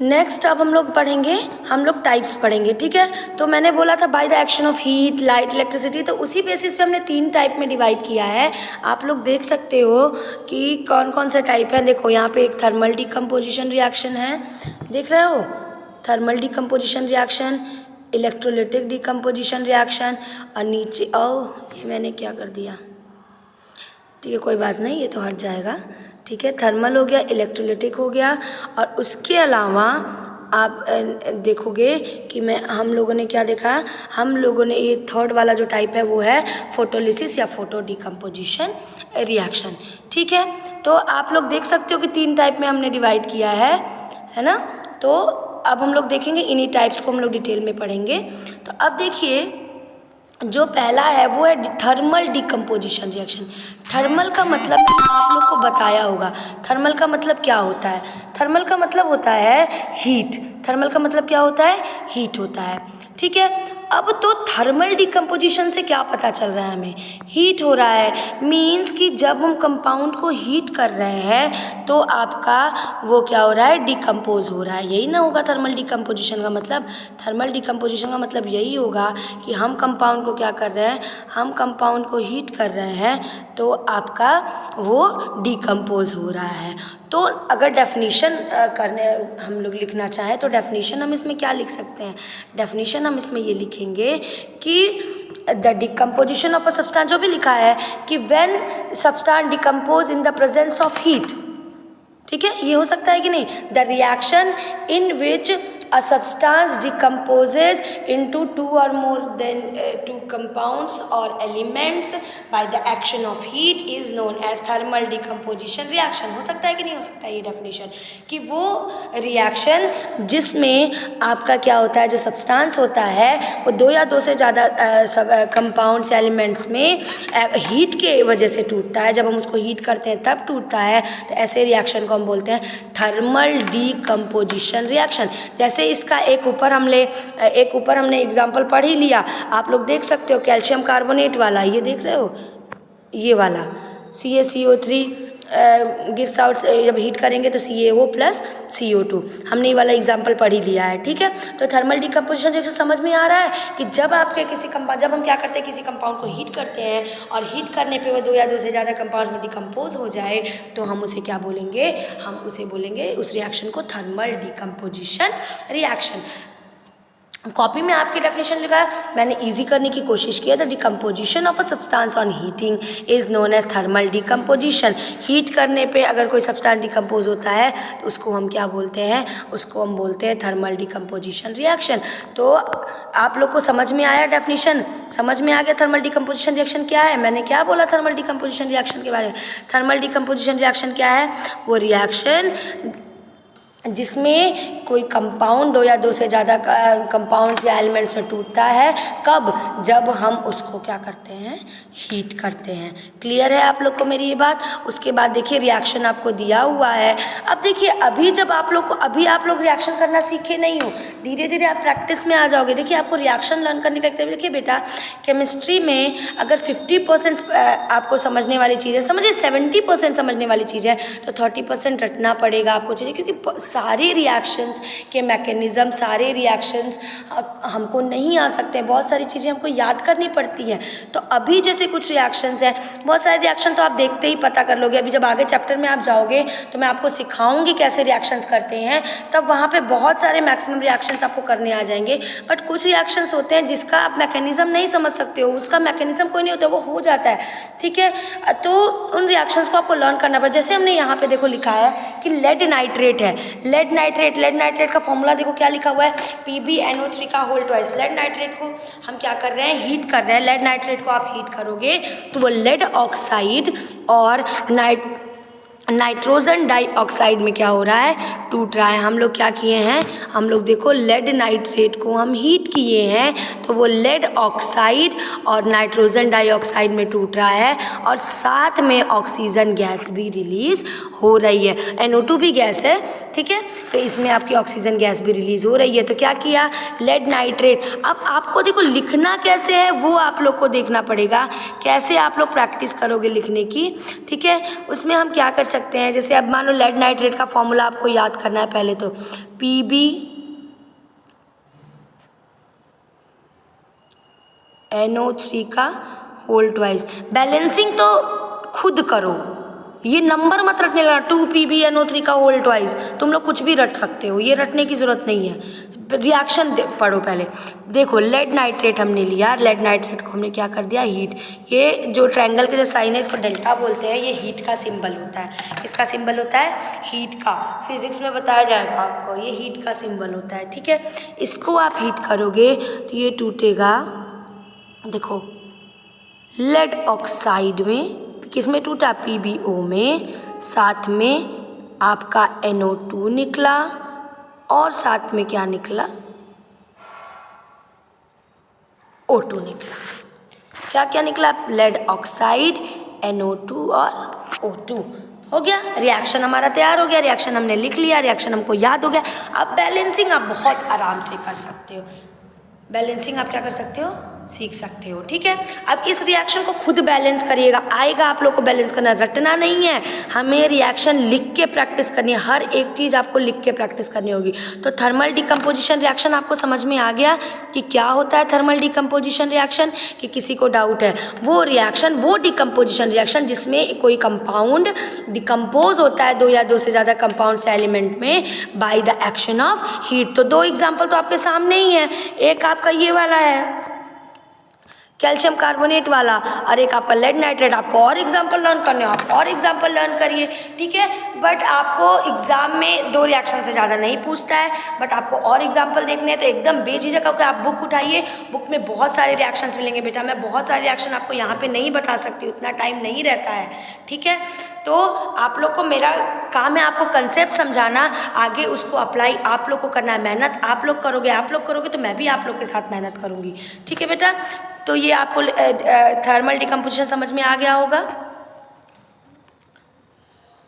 Next अब हम लोग पढ़ेंगे, हम लोग टाइप्स पढ़ेंगे, ठीक है। तो मैंने बोला था by the action of heat, light, electricity, तो उसी बेसिस पे हमने 3 टाइप में डिवाइड किया है। आप लोग देख सकते हो कि कौन कौन से टाइप है। देखो यहाँ पे एक थर्मल डिकम्पोजिशन रिएक्शन है, देख रहे हो, thermal decomposition reaction, electrolytic decomposition reaction, और नीचे ये मैंने क्या कर दिया, ठीक है कोई बात नहीं, ये तो हट जाएगा, ठीक है। थर्मल हो गया, इलेक्ट्रोलिटिक हो गया, और उसके अलावा आप देखोगे कि हम लोगों ने क्या देखा, हम लोगों ने ये थर्ड वाला जो टाइप है वो है फोटोलिसिस या फोटो डिकम्पोजिशन रिएक्शन, ठीक है। तो आप लोग देख सकते हो कि 3 टाइप में हमने डिवाइड किया है ना। तो अब हम लोग देखेंगे, इन्हीं टाइप्स को हम लोग डिटेल में पढ़ेंगे। तो अब देखिए जो पहला है वो है थर्मल डिकम्पोजिशन रिएक्शन। थर्मल का मतलब मैंने आप लोग को बताया होगा, थर्मल का मतलब क्या होता है। थर्मल का मतलब होता है हीट, थर्मल का मतलब क्या होता है, हीट होता है, ठीक है। अब तो थर्मल डिकम्पोजिशन से क्या पता चल रहा है हमें, हीट हो रहा है, मीन्स कि जब हम कंपाउंड को हीट कर रहे हैं तो आपका वो क्या हो रहा है, डिकम्पोज हो रहा है, यही ना होगा थर्मल डिकम्पोजिशन का मतलब। थर्मल डिकम्पोजिशन का मतलब यही होगा कि हम कंपाउंड को क्या कर रहे हैं, हम कंपाउंड को हीट कर रहे हैं तो आपका वो डिकम्पोज हो रहा है। तो अगर डेफिनेशन करने हम लोग लिखना चाहें तो डेफिनेशन हम इसमें क्या लिख सकते हैं, डेफिनेशन हम इसमें ये लिखेंगे कि the decomposition of a substance, जो भी लिखा है कि when substance decompose in the presence of heat, ठीक है, ये हो सकता है कि नहीं, the reaction in which a substance decomposes into 2 or more than 2 compounds or elements by the action of heat is known as thermal decomposition reaction। हो सकता है कि नहीं हो सकता है ये डेफिनेशन, कि वो रिएक्शन जिसमें आपका क्या होता है, जो सब्सटेंस होता है वो 2 या 2 से ज़्यादा कंपाउंड्स या एलिमेंट्स में हीट के वजह से टूटता है, जब हम उसको हीट करते हैं तब टूटता है, तो ऐसे रिएक्शन को हम बोलते हैं थर्मल डिकम्पोजिशन रिएक्शन। जैसे इसका एक ऊपर हमने एग्जाम्पल पढ़ ही लिया, आप लोग देख सकते हो कैल्शियम कार्बोनेट वाला, ये देख रहे हो, ये वाला CaCO3 गिव्स आउट, जब हीट करेंगे तो CaO प्लस CO2, हमने ये वाला एग्जाम्पल पढ़ ही लिया है, ठीक है। तो थर्मल डिकम्पोजिशन रिएक्शन समझ में आ रहा है कि जब आपके जब हम क्या करते हैं, किसी कंपाउंड को हीट करते हैं और हीट करने पे वो 2 या 2 से ज़्यादा कंपाउंड्स में डिकम्पोज हो जाए तो हम उसे क्या बोलेंगे, हम उसे बोलेंगे उस रिएक्शन को थर्मल डिकम्पोजिशन रिएक्शन। कॉपी में आपकी डेफिनेशन लिखा है, मैंने इजी करने की कोशिश की है। The decomposition of a substance on heating is known as thermal decomposition. Heat करने पे अगर कोई सब्सटेंस डिकम्पोज होता है तो उसको हम क्या बोलते हैं, उसको हम बोलते हैं थर्मल डिकम्पोजिशन रिएक्शन। तो आप लोग को समझ में आया, डेफिनेशन समझ में आ गया थर्मल डिकम्पोजिशन रिएक्शन क्या है। मैंने क्या बोला थर्मल डिकम्पोजिशन रिएक्शन के बारे में, थर्मल डिकम्पोजिशन रिएक्शन क्या है, वो रिएक्शन जिसमें कोई कंपाउंड 2 या 2 से ज़्यादा कंपाउंड्स या एलिमेंट्स में टूटता है, कब, जब हम उसको क्या करते हैं, हीट करते हैं। क्लियर है आप लोग को मेरी ये बात। उसके बाद देखिए रिएक्शन आपको दिया हुआ है। अब देखिए अभी आप लोग रिएक्शन करना सीखे नहीं हो, धीरे धीरे आप प्रैक्टिस में आ जाओगे। देखिए आपको रिएक्शन लर्न करने का एक तरीका, देखिए बेटा केमिस्ट्री में अगर 50% आपको समझने वाली चीज़ है, समझिए 70% समझने वाली चीज़ है, तो 30% रटना पड़ेगा आपको चीज़ें, क्योंकि सारे रिएक्शंस के मैकेनिज़्म, सारे रिएक्शंस हमको नहीं आ सकते हैं, बहुत सारी चीज़ें हमको याद करनी पड़ती हैं। तो अभी जैसे कुछ रिएक्शंस हैं, बहुत सारे रिएक्शन तो आप देखते ही पता कर लोगे। अभी जब आगे चैप्टर में आप जाओगे तो मैं आपको सिखाऊंगी कैसे रिएक्शंस करते हैं, तब वहाँ पे बहुत सारे मैक्सिमम रिएक्शंस आपको करने आ जाएंगे। बट कुछ रिएक्शंस होते हैं जिसका आप मैकेनिज़्म नहीं समझ सकते हो, उसका मैकेनिज़्म कोई नहीं होता, वो हो जाता है, ठीक है। तो उन रिएक्शंस को आपको लर्न करना पड़ेगा। जैसे हमने यहाँ पे देखो लिखा है कि लेड नाइट्रेट है, लेड नाइट्रेट का फॉर्मूला देखो क्या लिखा हुआ है, PbNO3 का होल ट्वाइस। लेड नाइट्रेट को हम क्या कर रहे हैं, हीट कर रहे हैं। लेड नाइट्रेट को आप हीट करोगे तो वो लेड ऑक्साइड और नाइट्रोजन डाइऑक्साइड में क्या हो रहा है, टूट रहा है। हम लोग क्या किए हैं, हम लोग देखो लेड नाइट्रेट को हम हीट किए हैं तो वो लेड ऑक्साइड और नाइट्रोजन डाइऑक्साइड में टूट रहा है, और साथ में ऑक्सीजन गैस भी रिलीज हो रही है। NO2 भी गैस है, ठीक है। तो इसमें आपकी ऑक्सीजन गैस भी रिलीज़ हो रही है। तो क्या किया, लेड नाइट्रेट। अब आपको देखो लिखना कैसे है वो आप लोग को देखना पड़ेगा, कैसे आप लोग प्रैक्टिस करोगे लिखने की, ठीक है। उसमें हम क्या कर सकते हैं, जैसे अब मान लो लेड नाइट्रेट का फॉर्मूला आपको याद करना है पहले तो PbNO3 का होल ट्वाइस। बैलेंसिंग तो खुद करो, ये नंबर मत रटने लगा 2PbNO3 का होल ट्वाइस, तुम लोग कुछ भी रट सकते हो, ये रटने की ज़रूरत नहीं है। रिएक्शन पढ़ो पहले। देखो लेड नाइट्रेट हमने लिया, लेड नाइट्रेट को हमने क्या कर दिया, हीट। ये जो ट्रायंगल के जो साइन है इसको डेल्टा बोलते हैं, ये हीट का सिंबल होता है। किसका सिंबल होता है, हीट का। फिजिक्स में बताया जाएगा आपको, ये हीट का सिंबल होता है, ठीक है। इसको आप हीट करोगे तो ये टूटेगा, देखो लेड ऑक्साइड में, किस में टूटा, PbO में, साथ में आपका NO2 निकला और साथ में क्या निकला, O2 निकला। क्या क्या निकला, लेड ऑक्साइड, NO2 और O2। हो गया, रिएक्शन हमारा तैयार हो गया, रिएक्शन हमने लिख लिया, रिएक्शन हमको याद हो गया। अब बैलेंसिंग आप बहुत आराम से कर सकते हो, बैलेंसिंग आप क्या कर सकते हो, सीख सकते हो, ठीक है। अब इस रिएक्शन को खुद बैलेंस करिएगा, आएगा आप लोग को बैलेंस करना, रटना नहीं है, हमें रिएक्शन लिख के प्रैक्टिस करनी है, हर एक चीज़ आपको लिख के प्रैक्टिस करनी होगी। तो थर्मल डिकम्पोजिशन रिएक्शन आपको समझ में आ गया कि क्या होता है थर्मल डिकम्पोजिशन रिएक्शन, कि किसी को डाउट है, वो रिएक्शन, वो डिकम्पोजिशन रिएक्शन जिसमें कोई कंपाउंड डिकम्पोज होता है, दो या दो से ज़्यादा कंपाउंड्स एलिमेंट में by the action of heat. तो दो एग्जाम्पल तो आपके सामने ही है, एक आपका ये वाला है कैल्शियम कार्बोनेट वाला, और एक आपका लेड नाइट्रेट। आपको और एग्जाम्पल लर्न करने हो, आप और एग्जाम्पल लर्न करिए, ठीक है। बट आपको एग्जाम में दो रिएक्शन से ज़्यादा नहीं पूछता है, बट आपको और एग्जाम्पल देखने हैं तो एकदम बेझिझक होकर आप बुक उठाइए, बुक में बहुत सारे रिएक्शंस मिलेंगे। बेटा मैं बहुत सारे रिएक्शन आपको यहाँ पे नहीं बता सकती, उतना टाइम नहीं रहता है, ठीक है। तो आप लोग को, मेरा काम है आपको कंसेप्ट समझाना, आगे उसको अप्लाई आप लोग को करना है, मेहनत आप लोग करोगे तो मैं भी आप लोग के साथ मेहनत करूँगी, ठीक है बेटा। तो ये आपको थर्मल डिकम्पोजिशन समझ में आ गया होगा।